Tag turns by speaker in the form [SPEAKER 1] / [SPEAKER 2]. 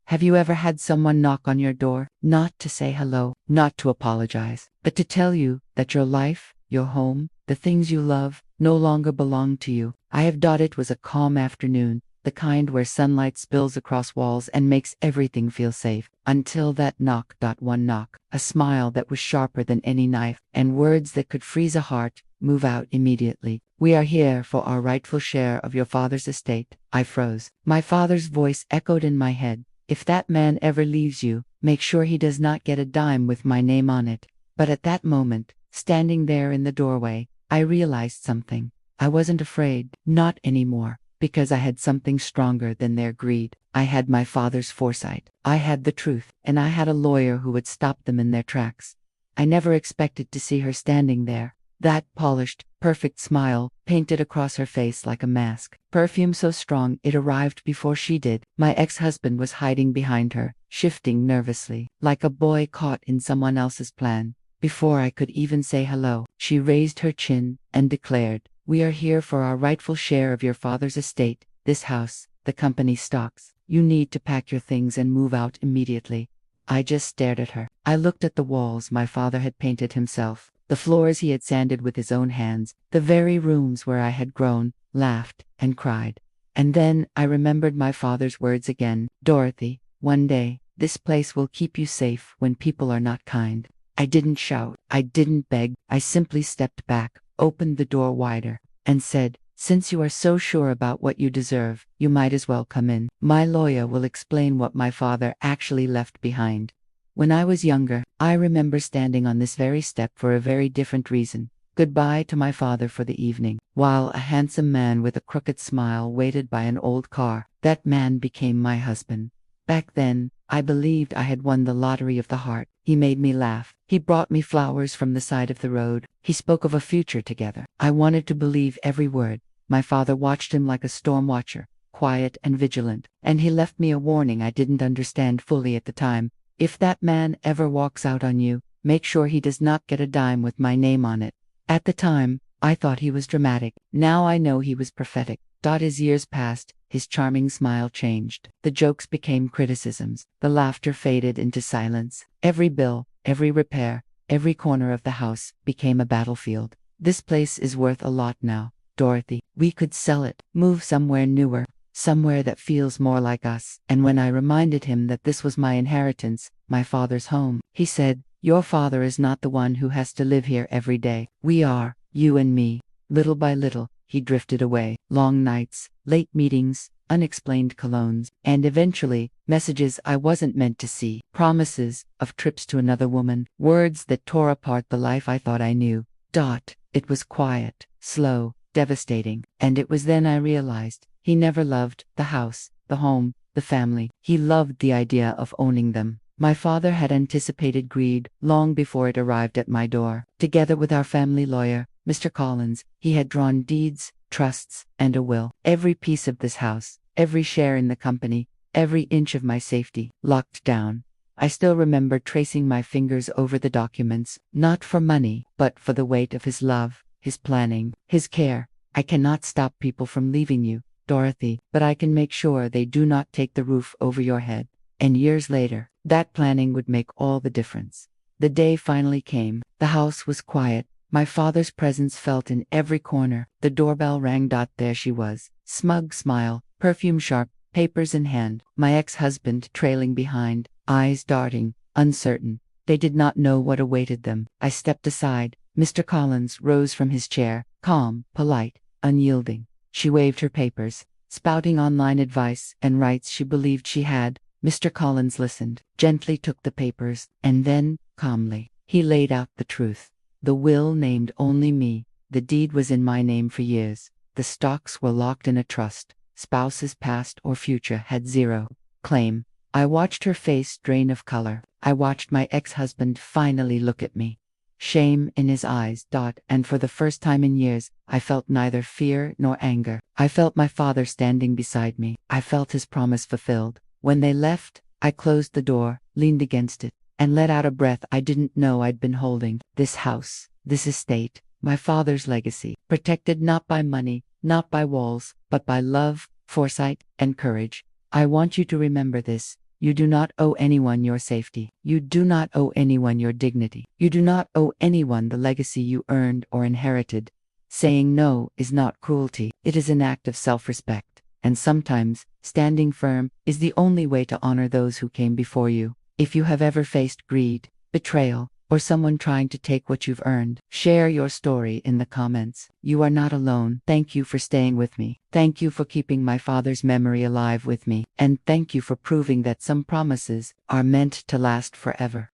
[SPEAKER 1] Have you ever had someone knock on your door, not to say hello, not to apologize, but to tell you that your life, your home, the things you love, no longer belong to you? I have. It was a calm afternoon, the kind where sunlight spills across walls and makes everything feel safe, until that knock. One knock, a smile that was sharper than any knife, and words that could freeze a heart, move out immediately. We are here for our rightful share of your father's estate. I froze. My father's voice echoed in my head. If that man ever leaves you, make sure he does not get a dime with my name on it. But at that moment, standing there in the doorway, I realized something. I wasn't afraid, not anymore, because I had something stronger than their greed. I had my father's foresight. I had the truth, and I had a lawyer who would stop them in their tracks. I never expected to see her standing there. That polished, perfect smile, painted across her face like a mask. Perfume so strong it arrived before she did. My ex-husband was hiding behind her, shifting nervously, like a boy caught in someone else's plan. Before I could even say hello, she raised her chin and declared, "We are here for our rightful share of your father's estate, this house, the company stocks. You need to pack your things and move out immediately." I just stared at her. I looked at the walls my father had painted himself, the floors he had sanded with his own hands, the very rooms where I had grown, laughed, and cried. And then I remembered my father's words again. "Dorothy, one day, this place will keep you safe when people are not kind." I didn't shout, I didn't beg, I simply stepped back, opened the door wider, and said, "Since you are so sure about what you deserve, you might as well come in. My lawyer will explain what my father actually left behind." When I was younger, I remember standing on this very step for a very different reason. Goodbye to my father for the evening, while a handsome man with a crooked smile waited by an old car. That man became my husband. Back then, I believed I had won the lottery of the heart. He made me laugh. He brought me flowers from the side of the road. He spoke of a future together. I wanted to believe every word. My father watched him like a storm watcher, quiet and vigilant, and he left me a warning I didn't understand fully at the time. If that man ever walks out on you, make sure he does not get a dime with my name on it. At the time, I thought he was dramatic. Now I know he was prophetic. As years passed, his charming smile changed. The jokes became criticisms. The laughter faded into silence. Every bill, every repair, every corner of the house became a battlefield. "This place is worth a lot now, Dorothy. We could sell it, move somewhere newer, somewhere that feels more like us." And when I reminded him that this was my inheritance, my father's home, he said, "Your father is not the one who has to live here every day. We are, you and me." Little by little, he drifted away. Long nights, late meetings, unexplained colognes, and eventually, messages I wasn't meant to see. Promises of trips to another woman, words that tore apart the life I thought I knew. It was quiet, slow, devastating, and it was then I realized he never loved the house, the home, the family. He loved the idea of owning them. My father had anticipated greed long before it arrived at my door. Together with our family lawyer, Mr. Collins, he had drawn deeds, trusts, and a will. Every piece of this house, every share in the company, every inch of my safety, locked down. I still remember tracing my fingers over the documents, not for money, but for the weight of his love, his planning, his care. "I cannot stop people from leaving you, Dorothy, but I can make sure they do not take the roof over your head." And years later, that planning would make all the difference. The day finally came. The house was quiet. My father's presence felt in every corner. The doorbell rang. There she was, smug smile, perfume sharp, papers in hand. My ex-husband trailing behind, eyes darting, uncertain. They did not know what awaited them. I stepped aside. Mr. Collins rose from his chair, calm, polite, unyielding. She waved her papers, spouting online advice and rights she believed she had. Mr. Collins listened, gently took the papers, and then, calmly, he laid out the truth. The will named only me. The deed was in my name for years. The stocks were locked in a trust. Spouses past or future had zero claim. I watched her face drain of color. I watched my ex-husband finally look at me. Shame in his eyes. And for the first time in years, I felt neither fear nor anger. I felt my father standing beside me. I felt his promise fulfilled. When they left, I closed the door, leaned against it, and let out a breath I didn't know I'd been holding. This house, this estate, my father's legacy, protected not by money, not by walls, but by love, foresight, and courage. I want you to remember this. You do not owe anyone your safety. You do not owe anyone your dignity. You do not owe anyone the legacy you earned or inherited. Saying no is not cruelty, it is an act of self-respect. And sometimes, standing firm is the only way to honor those who came before you. If you have ever faced greed, betrayal, or someone trying to take what you've earned, share your story in the comments. You are not alone. Thank you for staying with me. Thank you for keeping my father's memory alive with me. And thank you for proving that some promises are meant to last forever.